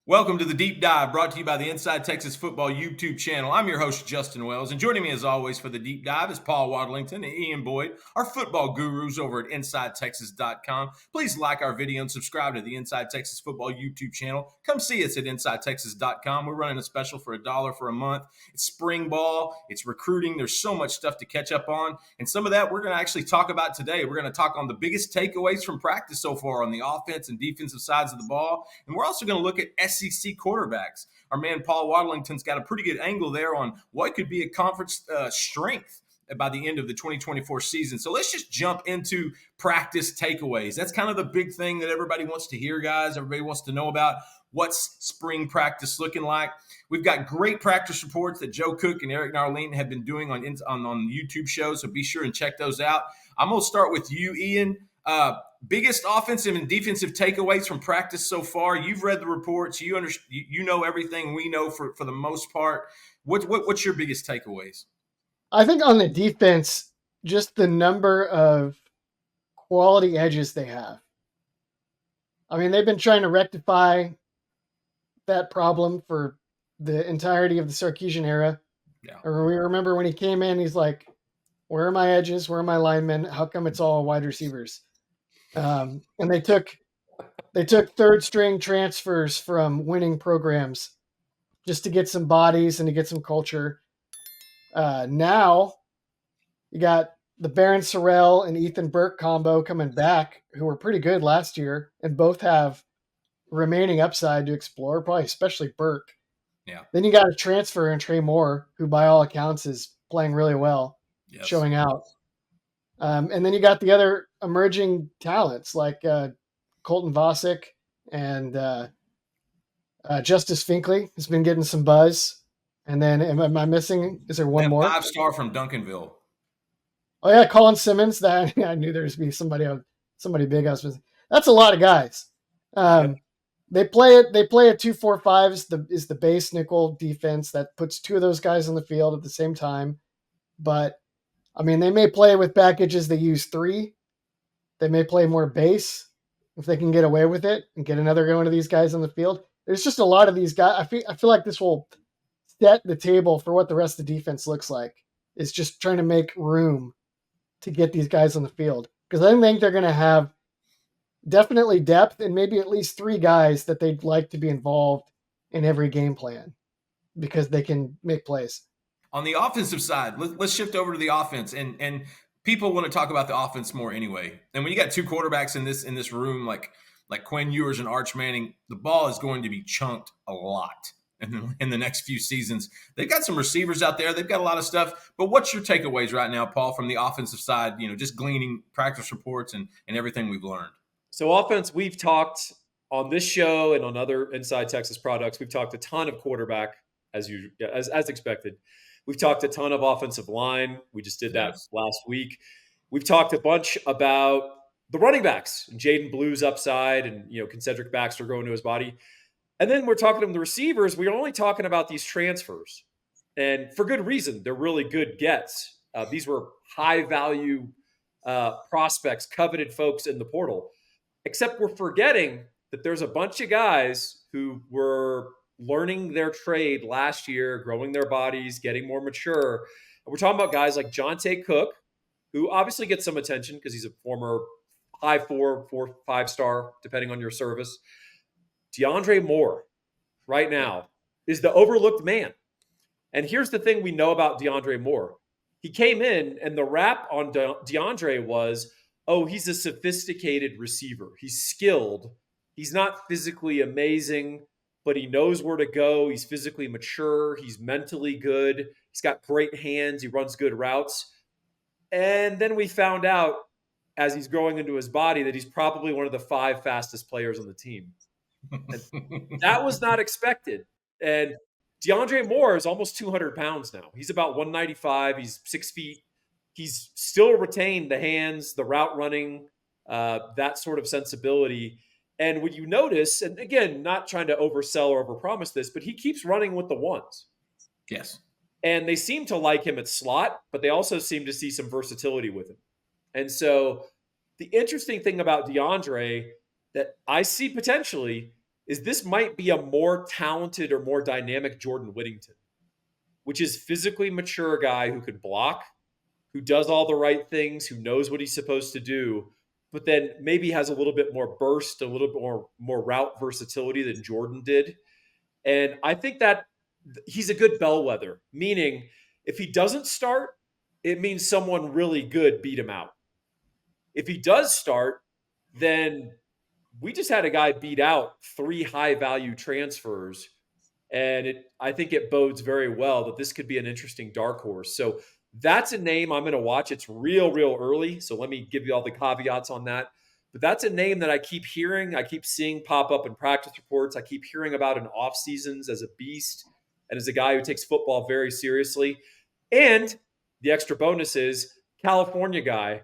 Welcome to the Deep Dive, brought to you by the Inside Texas Football YouTube channel. I'm your host, Justin Wells, and joining me as always for the Deep Dive is Paul Wadlington and Ian Boyd, our football gurus over at InsideTexas.com. Please like our video and subscribe to the Inside Texas Football YouTube channel. Come see us at InsideTexas.com. We're running a special for $1 for a month. It's spring ball, it's recruiting. There's so much stuff to catch up on, and some of that we're going to actually talk about today. We're going to talk on the biggest takeaways from practice so far on the offense and defensive sides of the ball, and we're also going to look at SEC quarterbacks. Our man Paul Wadlington's got a pretty good angle there on what could be a conference strength by the end of the 2024 season. So let's just jump into practice takeaways. That's kind of the big thing that everybody wants to hear, guys. Everybody wants to know about what's spring practice looking like. We've got great practice reports that Joe Cook and Eric Narlene have been doing on YouTube shows, so be sure and check those out. I'm going to start with you, Ian. Biggest offensive and defensive takeaways from practice so far. You've read the reports. You know everything we know for the most part. What's your biggest takeaways? I think on the defense, just the number of quality edges they have. I mean, they've been trying to rectify that problem for the entirety of the Sarkisian era. Yeah. Or we remember when he came in, he's like, where are my edges? Where are my linemen? How come it's all wide receivers? And they took third string transfers from winning programs just to get some bodies and to get some culture. Now you got the Baron Sorrell and Ethan Burke combo coming back, who were pretty good last year, and both have remaining upside to explore, probably especially Burke. Yeah. Then you got a transfer in Trey Moore, who by all accounts is playing really well, yes, showing out. And then you got the other emerging talents like Colton Vasek and Justice Finkley has been getting some buzz. And then am I missing? Is there one more? 5-star from Duncanville. Oh yeah, Colin Simmons. That I knew there was be somebody big. That's a lot of guys. They play it 2-4-5 is the base nickel defense that puts two of those guys on the field at the same time. But I mean, they may play with packages they use 3. They may play more base if they can get away with it and get another one of these guys on the field. There's just a lot of these guys. I feel like this will set the table for what the rest of the defense looks like. It's just trying to make room to get these guys on the field. Because I think they're going to have definitely depth and maybe at least 3 guys that they'd like to be involved in every game plan because they can make plays. On the offensive side, let's shift over to the offense. And people want to talk about the offense more anyway. And when you got 2 quarterbacks in this room, like Quinn Ewers and Arch Manning, the ball is going to be chunked a lot in the next few seasons. They've got some receivers out there. They've got a lot of stuff. But what's your takeaways right now, Paul, from the offensive side, just gleaning practice reports and everything we've learned? So offense, we've talked on this show and on other Inside Texas products. We've talked a ton of quarterback, as expected. We've talked a ton of offensive line. We just did that last week. We've talked a bunch about the running backs, and Jaden Blue's upside, and can Cedric Baxter go into his body. And then we're talking to the receivers. We're only talking about these transfers, and for good reason. They're really good gets. These were high value prospects, coveted folks in the portal. Except we're forgetting that there's a bunch of guys who were learning their trade last year, growing their bodies, getting more mature. And we're talking about guys like Jonte Cook, who obviously gets some attention because he's a former high 5-star, depending on your service. DeAndre Moore, right now, is the overlooked man. And here's the thing we know about DeAndre Moore. He came in, and the rap on DeAndre was, oh, he's a sophisticated receiver. He's skilled. He's not physically amazing, but he knows where to go. He's physically mature. He's mentally good. He's got great hands. He runs good routes. And then we found out as he's growing into his body that he's probably one of the 5 fastest players on the team. That was not expected. And DeAndre Moore is almost 200 pounds now. He's about 195. He's 6 feet. He's still retained the hands, the route running, that sort of sensibility. And when you notice, and again, not trying to oversell or overpromise this, but he keeps running with the ones. Yes. And they seem to like him at slot, but they also seem to see some versatility with him. And so the interesting thing about DeAndre that I see potentially is this might be a more talented or more dynamic Jordan Whittington, which is physically mature guy who can block, who does all the right things, who knows what he's supposed to do, but then maybe has a little bit more burst, a little bit more route versatility than Jordan did. And I think that he's a good bellwether, meaning if he doesn't start, it means someone really good beat him out. If he does start, then we just had a guy beat out 3 high value transfers. And I think it bodes very well that this could be an interesting dark horse. So that's a name I'm going to watch. It's real early. So let me give you all the caveats on that. But that's a name that I keep hearing, I keep seeing pop up in practice reports. I keep hearing about in off seasons as a beast and as a guy who takes football very seriously. And the extra bonus is California guy.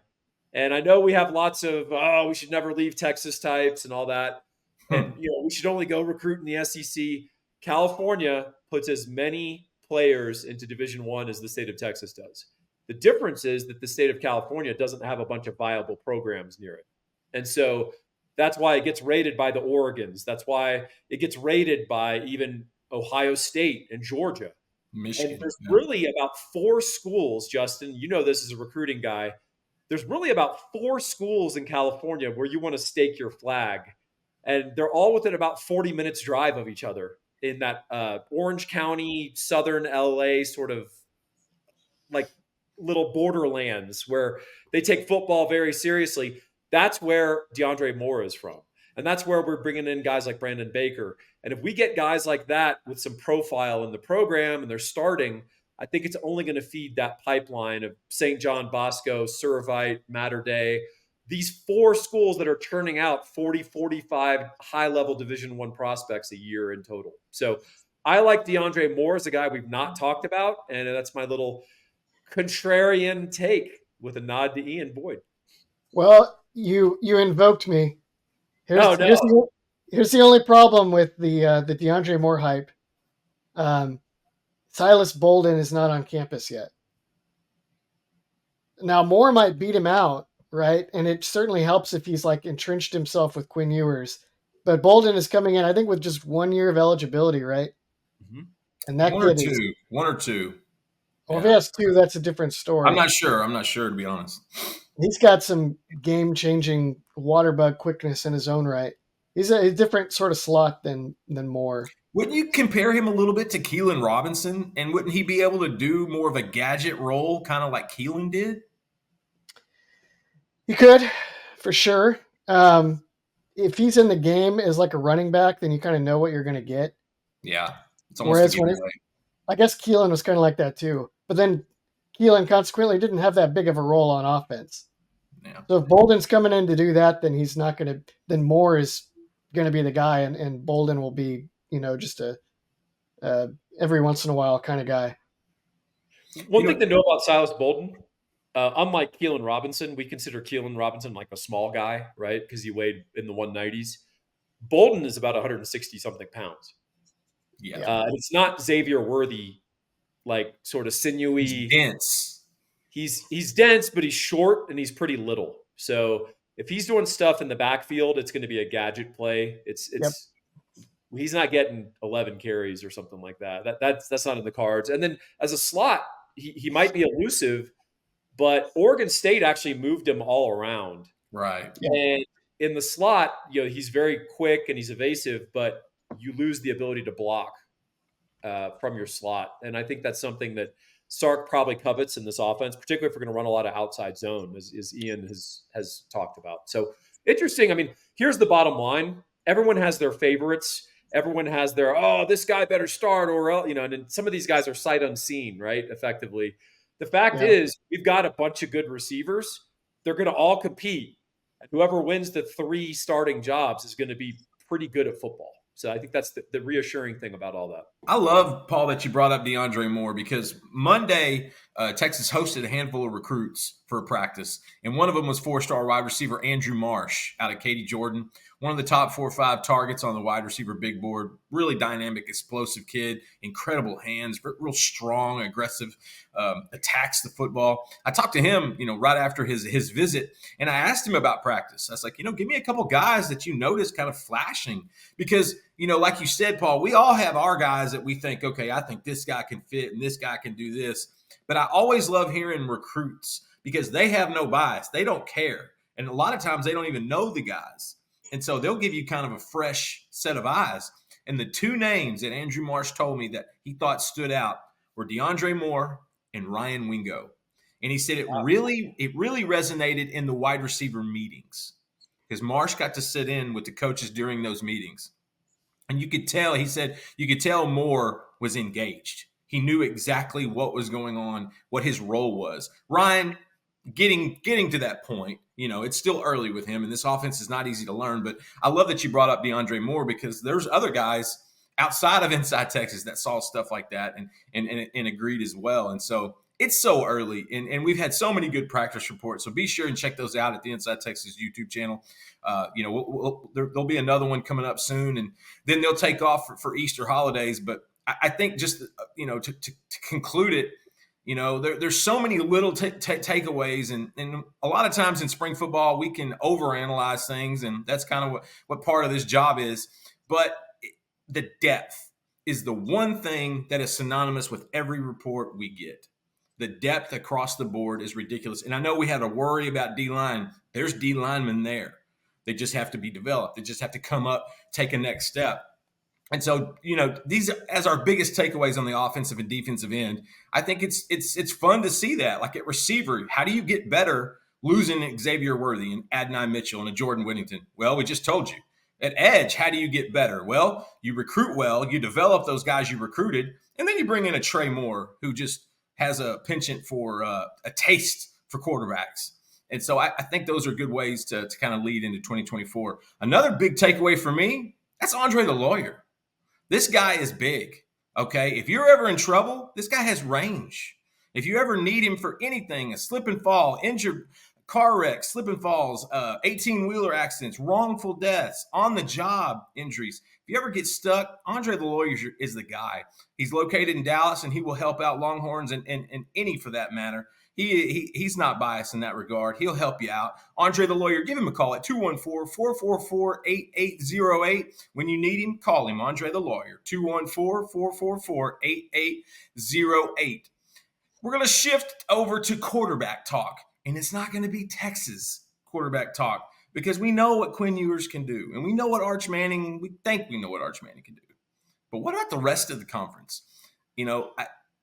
And I know we have lots of, we should never leave Texas types and all that. And, we should only go recruit in the SEC. California puts as many players into Division I as the state of Texas does. The difference is that the state of California doesn't have a bunch of viable programs near it. And so that's why it gets rated by the Oregons. That's why it gets rated by even Ohio State and Georgia. Michigan. And there's really about 4 schools, Justin, you know this as a recruiting guy. There's really about 4 schools in California where you want to stake your flag. And they're all within about 40 minutes drive of each other in that Orange County, Southern LA sort of like little borderlands where they take football very seriously. That's where DeAndre Moore is from. And that's where we're bringing in guys like Brandon Baker. And if we get guys like that with some profile in the program and they're starting, I think it's only going to feed that pipeline of St. John Bosco, Servite, Mater Dei, these 4 schools that are turning out 40, 45 high-level Division I prospects a year in total. So I like DeAndre Moore as a guy we've not talked about, and that's my little contrarian take with a nod to Ian Boyd. Well, you invoked me. Here's the only problem with the DeAndre Moore hype. Silas Bolden is not on campus yet. Now Moore might beat him out, right? And it certainly helps if he's like entrenched himself with Quinn Ewers. But Bolden is coming in, I think, with just 1 year of eligibility, right? Mm-hmm. And that one or two. Well, if he has 2, that's a different story. I'm not sure, to be honest. He's got some game-changing water bug quickness in his own right. He's a different sort of slot than Moore. Wouldn't you compare him a little bit to Keelan Robinson? And wouldn't he be able to do more of a gadget role, kind of like Keelan did? He could, for sure. If he's in the game as like a running back, then you kind of know what you're going to get. Yeah. It's almost I guess Keelan was kind of like that too. But then Keelan consequently didn't have that big of a role on offense. Yeah. So if Bolden's coming in to do that, then he's not going to – then Moore is going to be the guy, and Bolden will be, just a every once in a while kind of guy. One thing to know about Silas Bolden, unlike Keelan Robinson, we consider Keelan Robinson like a small guy, right? Because he weighed in the 190s. Bolden is about 160-something pounds. Yeah. It's not Xavier Worthy, like sort of sinewy. He's dense. He's dense, but he's short and he's pretty little. So if he's doing stuff in the backfield, it's going to be a gadget play. He's not getting 11 carries or something like that. That's not in the cards. And then as a slot, he might be elusive, but Oregon State actually moved him all around. Right. And in the slot, he's very quick and he's evasive, but you lose the ability to block from your slot. And I think that's something that Sark probably covets in this offense, particularly if we're going to run a lot of outside zone, as Ian has talked about. So interesting. I mean, here's the bottom line. Everyone has their favorites. Everyone has their, this guy better start, or, and some of these guys are sight unseen, right? Effectively. The fact is we've got a bunch of good receivers. They're going to all compete. And whoever wins the 3 starting jobs is going to be pretty good at football. So I think that's the reassuring thing about all that. I love, Paul, that you brought up DeAndre Moore, because Monday, Texas hosted a handful of recruits for a practice, and one of them was four-star wide receiver Andrew Marsh out of Katy, Jordan. One of the top 4 or 5 targets on the wide receiver big board. Really dynamic, explosive kid, incredible hands, real strong, aggressive, attacks the football. I talked to him, right after his visit, and I asked him about practice. I was like, give me a couple guys that you notice kind of flashing, because like you said, Paul, we all have our guys that we think, okay, I think this guy can fit and this guy can do this. But I always love hearing recruits because they have no bias. They don't care. And a lot of times they don't even know the guys. And so they'll give you kind of a fresh set of eyes. And the 2 names that Andrew Marsh told me that he thought stood out were DeAndre Moore and Ryan Wingo. And he said it really resonated in the wide receiver meetings, because Marsh got to sit in with the coaches during those meetings. And you could tell, he said, you could tell Moore was engaged. He knew exactly what was going on, what his role was. Ryan, getting to that point, it's still early with him, and this offense is not easy to learn. But I love that you brought up DeAndre Moore, because there's other guys outside of Inside Texas that saw stuff like that and agreed as well. And so it's so early, and we've had so many good practice reports. So be sure and check those out at the Inside Texas YouTube channel. There'll be another one coming up soon, and then they'll take off for Easter holidays. But I think just to conclude it, there's so many little takeaways, and a lot of times in spring football we can overanalyze things, and that's kind of what part of this job is. But the depth is the one thing that is synonymous with every report we get. The depth across the board is ridiculous. And I know we had a worry about D-line. There's D linemen there. They just have to be developed. They just have to come up, take a next step. And so, these as our biggest takeaways on the offensive and defensive end. I think it's fun to see that. Like at receiver, how do you get better losing Xavier Worthy and Adonai Mitchell and a Jordan Whittington? Well, we just told you. At edge, how do you get better? Well, you recruit well, you develop those guys you recruited, and then you bring in a Trey Moore who just has a penchant for a taste for quarterbacks. And so I think those are good ways to kind of lead into 2024. Another big takeaway for me, that's Andre the Lawyer. This guy is big, okay? If you're ever in trouble, this guy has range. If you ever need him for anything, a slip and fall, injured, car wrecks, slip and falls, 18-wheeler accidents, wrongful deaths, on-the-job injuries. If you ever get stuck, Andre the Lawyer is the guy. He's located in Dallas, and he will help out Longhorns and any for that matter. He's not biased in that regard. He'll help you out. Andre the Lawyer, give him a call at 214-444-8808. When you need him, call him, Andre the Lawyer, 214-444-8808. We're going to shift over to quarterback talk, and it's not going to be Texas quarterback talk, because we know what Quinn Ewers can do, and we know what Arch Manning, we think we know what Arch Manning can do. But what about the rest of the conference?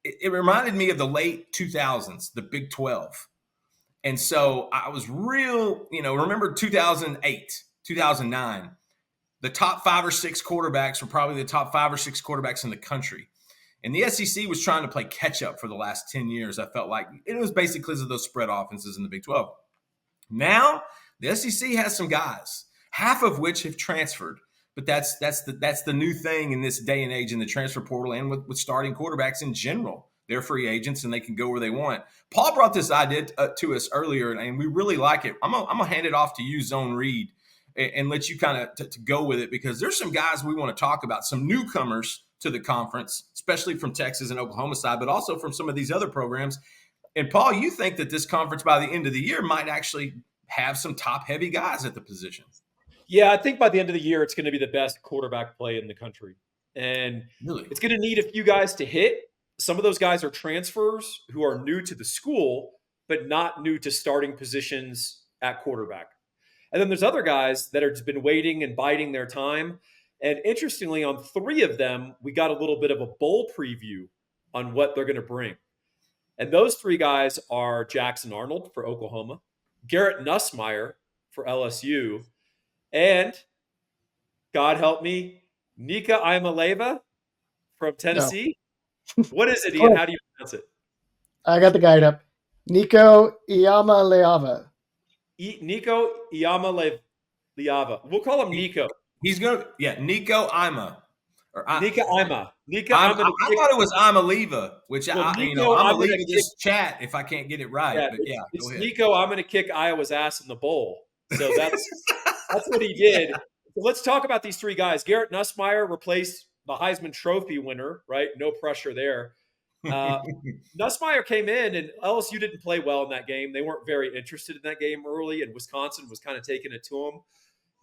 It reminded me of the late 2000s, the Big 12. And so I was remember 2008, 2009, the top 5 or 6 quarterbacks were probably the top 5 or 6 quarterbacks in the country. And the SEC was trying to play catch up for the last 10 years. I felt like it was basically because of those spread offenses in the Big 12. Now the SEC has some guys, half of which have transferred. But that's the new thing in this day and age in the transfer portal, and with starting quarterbacks in general. They're free agents and they can go where they want. Paul brought this idea to us earlier, and we really like it. I'm gonna hand it off to you, Zone Reed, and let you kind of to go with it, because there's some guys we want to talk about, some newcomers to the conference, especially from Texas and Oklahoma side, but also from some of these other programs. And Paul, you think that this conference by the end of the year might actually have some top-heavy guys at the position? Yeah, I think by the end of the year, it's going to be the best quarterback play in the country. And really, it's going to need a few guys to hit. Some of those guys are transfers who are new to the school, but not new to starting positions at quarterback. And then there's other guys that have been waiting and biding their time. And interestingly, on 3 of them, we got a little bit of a bowl preview on what they're going to bring. And those 3 guys are Jackson Arnold for Oklahoma, Garrett Nussmeier for LSU, and, God help me, Nika Iamaleava from Tennessee. No. What is it, Ian? How do you pronounce it? I got the guide up. Nico Iamaleava. Nico Iamaleava. We'll call him Nico. He's going to, Nico Ima. Or Nika Ima. Nika, I I'm going to kick. thought it was Imaliva, which Well, I'm Nico, gonna I'm going leave to kick. this chat if I can't get it right. Yeah, But yeah, go it's ahead. Nico. I'm going to kick Iowa's ass in the bowl. So that's what he did. So let's talk about these three guys. Garrett Nussmeier replaced the Heisman Trophy winner, right? No pressure there. Nussmeier came in, and LSU didn't play well in that game. They weren't very interested in that game early, and Wisconsin was kind of taking it to them.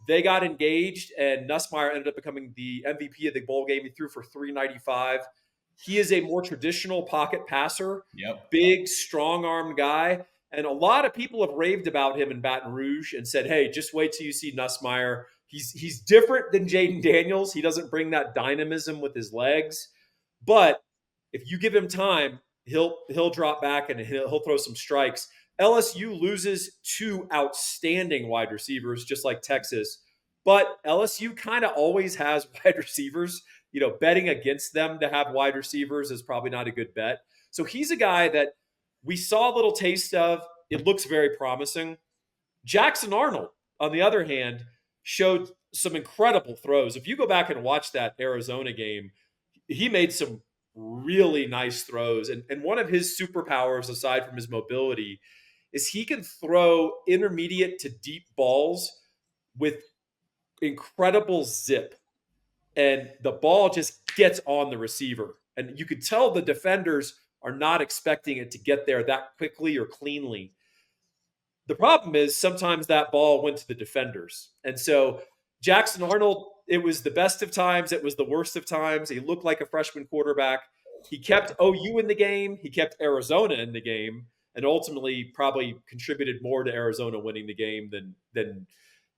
They got engaged, and Nussmeier ended up becoming the MVP of the bowl game. He threw for 395. He is a more traditional pocket passer, Yep. big, strong-armed guy. And a lot of people have raved about him in Baton Rouge and said, hey, just wait till you see Nussmeier. He's different than Jaden Daniels. He doesn't bring that dynamism with his legs. But if you give him time, he'll drop back and he'll throw some strikes. LSU loses two outstanding wide receivers, just like Texas. But LSU kind of always has wide receivers. You know, betting against them to have wide receivers is probably not a good bet. So he's a guy that we saw a little taste of. It looks very promising. Jackson Arnold, on the other hand, showed some incredible throws. If you go back and watch that Arizona game, he made some really nice throws. And one of his superpowers, aside from his mobility, is he can throw intermediate to deep balls with incredible zip. And the ball just gets on the receiver. And you could tell the defenders are not expecting it to get there that quickly or cleanly. The problem is sometimes that ball went to the defenders. And so Jackson Arnold, it was the best of times. It was the worst of times. He looked like a freshman quarterback. He kept OU in the game. He kept Arizona in the game, and ultimately probably contributed more to Arizona winning the game than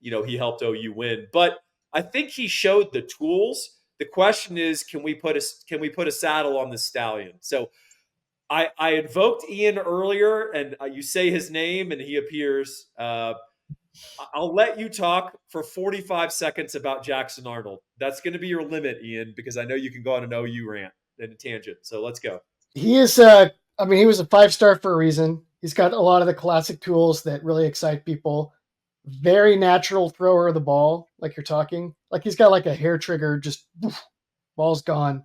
he helped OU win. But I think he showed the tools. The question is, can we put a saddle on the stallion? So I invoked Ian earlier, and you say his name, and he appears. I'll let you talk for 45 seconds about Jackson Arnold. That's going to be your limit, Ian, because I know you can go on an OU rant and a tangent. So let's go. He is, he was a 5-star for a reason. He's got a lot of the classic tools that really excite people. Very natural thrower of the ball, like you're talking. Like he's got like a hair trigger, just woof, ball's gone.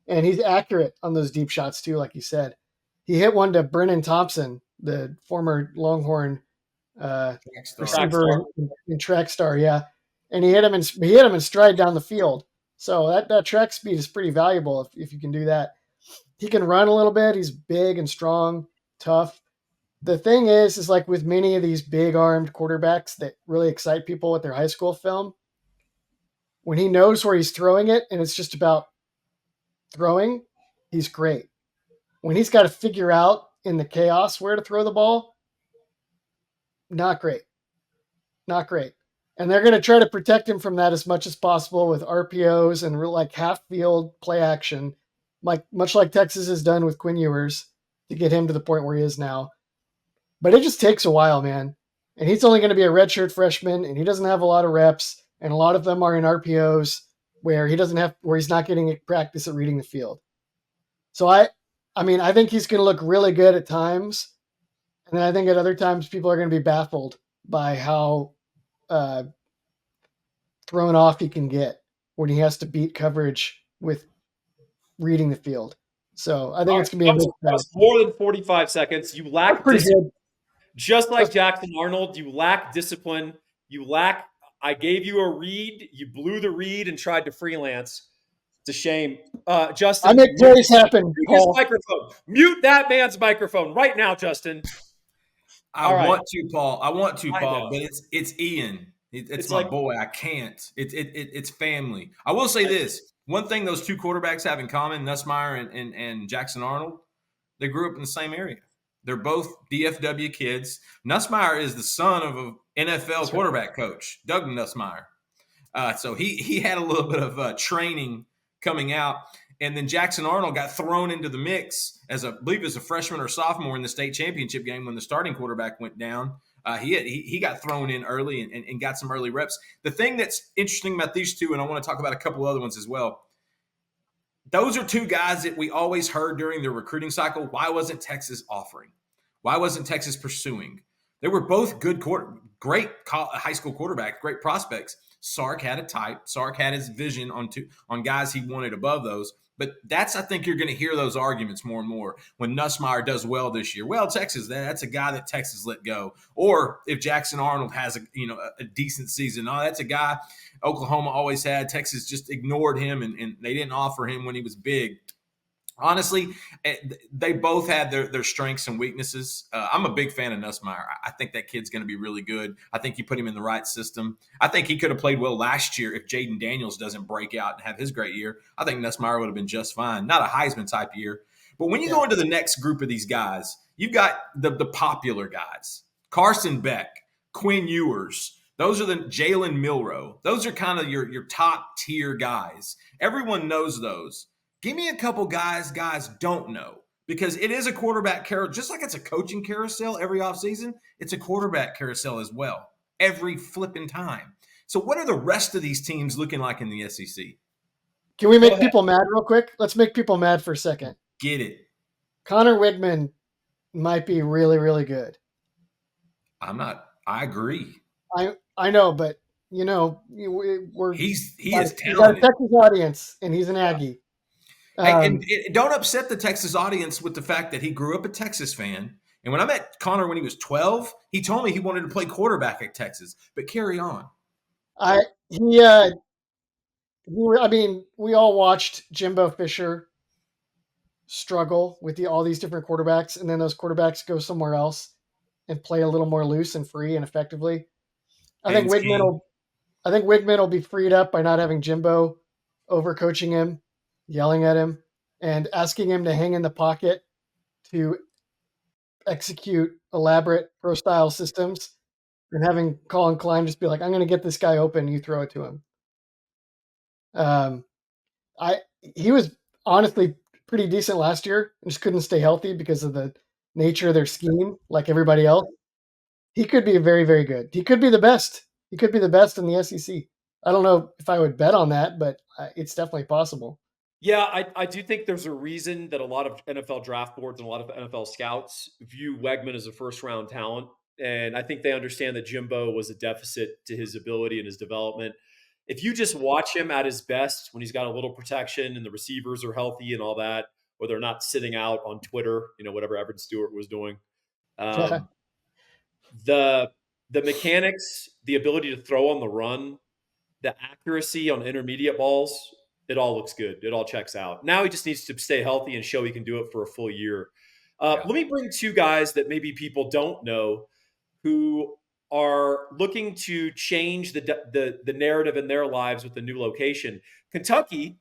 And he's accurate on those deep shots too, like you said. He hit one to Brennan Thompson, the former Longhorn receiver in track star, yeah. And he hit him in stride down the field. So that track speed is pretty valuable if you can do that. He can run a little bit. He's big and strong, tough. The thing is like with many of these big armed quarterbacks that really excite people with their high school film, when he knows where he's throwing it and it's just about throwing, he's great. When he's got to figure out in the chaos where to throw the ball, not great. Not great. And they're going to try to protect him from that as much as possible with RPOs and like half field play action, much like Texas has done with Quinn Ewers to get him to the point where he is now. But it just takes a while, man. And he's only going to be a redshirt freshman, and he doesn't have a lot of reps, and a lot of them are in RPOs where he's not getting practice at reading the field. So I think he's going to look really good at times, and then I think at other times people are going to be baffled by how thrown off he can get when he has to beat coverage with reading the field. So I think it's going to be more than 45 seconds. You lack discipline. Just like Jackson Arnold, you lack discipline. I gave you a read. You blew the read and tried to freelance. It's a shame. Justin, I make plays happen, Paul. Mute that man's microphone right now, Justin. I want to, Paul, but it's Ian. It's my like, boy. I can't. It's family. I will say this. One thing those two quarterbacks have in common, Nussmeier and Jackson Arnold, they grew up in the same area. They're both DFW kids. Nussmeier is the son of an NFL quarterback coach, Doug Nussmeier. So he had a little bit of training coming out. And then Jackson Arnold got thrown into the mix as I believe as a freshman or sophomore in the state championship game when the starting quarterback went down. He got thrown in early and got some early reps. The thing that's interesting about these two, and I want to talk about a couple other ones as well, those are two guys that we always heard during the recruiting cycle. Why wasn't Texas offering? Why wasn't Texas pursuing? They were both good great high school quarterback, great prospects. Sark had a type. Sark had his vision on guys he wanted above those. But I think you're going to hear those arguments more and more when Nussmeier does well this year. Well, Texas, that's a guy that Texas let go. Or if Jackson Arnold has a decent season, that's a guy Oklahoma always had. Texas just ignored him and they didn't offer him when he was big. Honestly, they both had their strengths and weaknesses. I'm a big fan of Nussmeier. I think that kid's going to be really good. I think you put him in the right system. I think he could have played well last year if Jaden Daniels doesn't break out and have his great year. I think Nussmeier would have been just fine. Not a Heisman type year. But when you go into the next group of these guys, you've got the popular guys. Carson Beck, Quinn Ewers. Those are the Jalen Milroe. Those are kind of your top tier guys. Everyone knows those. Give me a couple guys don't know, because it is a quarterback carousel. Just like it's a coaching carousel every offseason, it's a quarterback carousel as well, every flipping time. So what are the rest of these teams looking like in the SEC? Can we make people mad real quick? Let's make people mad for a second. Get it. Connor Wigman might be really, really good. I agree. I know, but he is talented. He's got a Texas audience, and he's an Aggie. And don't upset the Texas audience with the fact that he grew up a Texas fan. And when I met Connor when he was 12, he told me he wanted to play quarterback at Texas. But carry on. We all watched Jimbo Fisher struggle with all these different quarterbacks, and then those quarterbacks go somewhere else and play a little more loose and free and effectively. I think Wigman will be freed up by not having Jimbo overcoaching him, yelling at him, and asking him to hang in the pocket to execute elaborate pro-style systems, and having Colin Klein just be like, I'm going to get this guy open, you throw it to him. He was honestly pretty decent last year, and just couldn't stay healthy because of the nature of their scheme, like everybody else. He could be very, very good. He could be the best. He could be the best in the SEC. I don't know if I would bet on that, but it's definitely possible. Yeah, I do think there's a reason that a lot of NFL draft boards and a lot of NFL scouts view Wegman as a first-round talent. And I think they understand that Jimbo was a deficit to his ability and his development. If you just watch him at his best when he's got a little protection and the receivers are healthy and all that, or they're not sitting out on Twitter, whatever Evan Stewart was doing. The mechanics, the ability to throw on the run, the accuracy on intermediate balls, it all looks good. It all checks out. Now he just needs to stay healthy and show he can do it for a full year. Let me bring two guys that maybe people don't know who are looking to change the narrative in their lives with the new location. Kentucky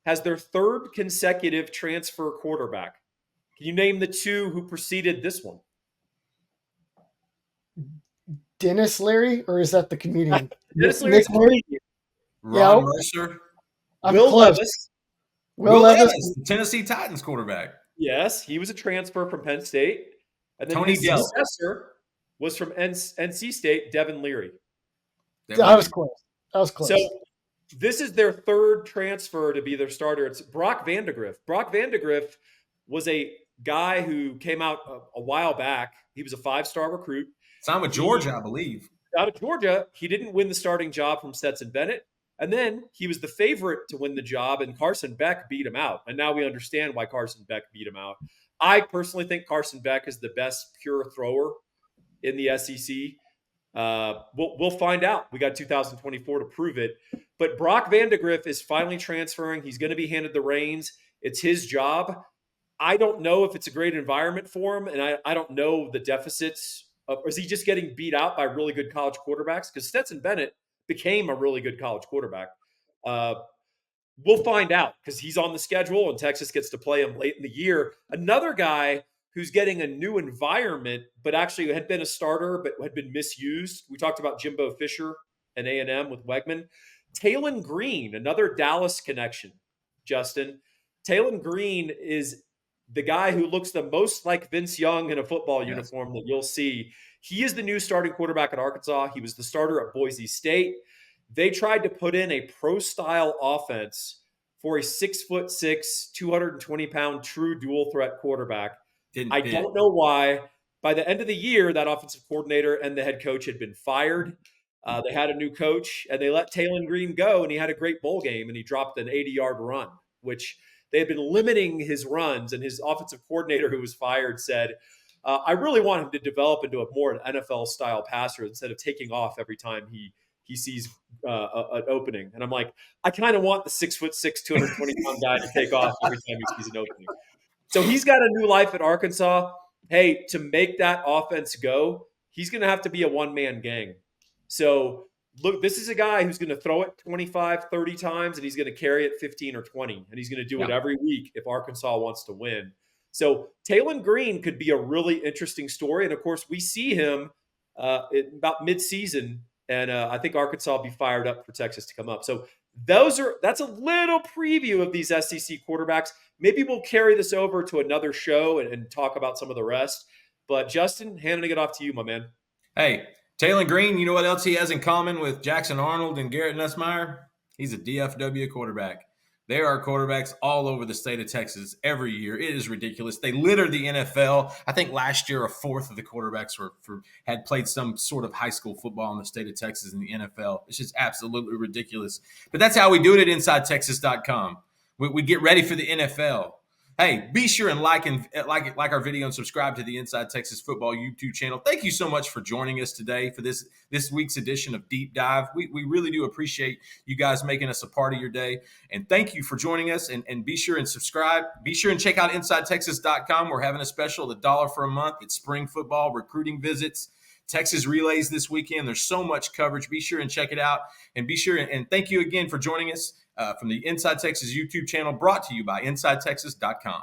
has their third consecutive transfer quarterback. Can you name the two who preceded this one? Dennis Leary, or is that the comedian? Dennis Leary's comedian. Ron Mercer. Will Levis. Will Levis, the Tennessee Titans quarterback. Yes, he was a transfer from Penn State. And then his successor was from NC State, Devin Leary. That was close. So this is their third transfer to be their starter. It's Brock Vandegrift. Brock Vandegrift was a guy who came out a while back. He was a 5-star recruit. Signed with Georgia, I believe. Out of Georgia, he didn't win the starting job from Stetson Bennett. And then he was the favorite to win the job, and Carson Beck beat him out. And now we understand why Carson Beck beat him out. I personally think Carson Beck is the best pure thrower in the SEC. We'll find out. We got 2024 to prove it. But Brock Vandegrift is finally transferring. He's going to be handed the reins. It's his job. I don't know if it's a great environment for him, and I don't know the deficits. Or is he just getting beat out by really good college quarterbacks? Because Stetson Bennett became a really good college quarterback. We'll find out because he's on the schedule and Texas gets to play him late in the year. Another guy who's getting a new environment, but actually had been a starter but had been misused. We talked about Jimbo Fisher and A&M with Wegman. Talon Green, another Dallas connection, Justin. Talon Green is the guy who looks the most like Vince Young in a football uniform that you'll see. He is the new starting quarterback at Arkansas. He was the starter at Boise State. They tried to put in a pro-style offense for a 6'6", 220-pound true dual threat quarterback. Don't know why. By the end of the year, that offensive coordinator and the head coach had been fired. They had a new coach, and they let Talon Green go, and he had a great bowl game, and he dropped an 80-yard run, which they had been limiting his runs, and his offensive coordinator who was fired said, I really want him to develop into a more NFL-style passer instead of taking off every time he sees an opening. And I'm like, I kind of want the 6'6", 220-pound guy to take off every time he sees an opening. So he's got a new life at Arkansas. Hey, to make that offense go, he's going to have to be a one-man gang. So look, this is a guy who's going to throw it 25, 30 times, and he's going to carry it 15 or 20, and he's going to do it every week if Arkansas wants to win. So Talon Green could be a really interesting story. And, of course, we see him about mid-season, and I think Arkansas will be fired up for Texas to come up. So that's a little preview of these SEC quarterbacks. Maybe we'll carry this over to another show and talk about some of the rest. But, Justin, handing it off to you, my man. Hey, Talon Green, you know what else he has in common with Jackson Arnold and Garrett Nussmeier? He's a DFW quarterback. There are quarterbacks all over the state of Texas every year. It is ridiculous. They litter the NFL. I think last year a fourth of the quarterbacks had played some sort of high school football in the state of Texas in the NFL. It's just absolutely ridiculous. But that's how we do it at InsideTexas.com. We get ready for the NFL. Hey, be sure and like our video and subscribe to the Inside Texas Football YouTube channel. Thank you so much for joining us today for this week's edition of Deep Dive. We really do appreciate you guys making us a part of your day. And thank you for joining us. And be sure and subscribe. Be sure and check out InsideTexas.com. We're having a special, $1 for a month. It's spring football, recruiting visits, Texas relays this weekend. There's so much coverage. Be sure and check it out. And be sure and thank you again for joining us from the Inside Texas YouTube channel, brought to you by InsideTexas.com.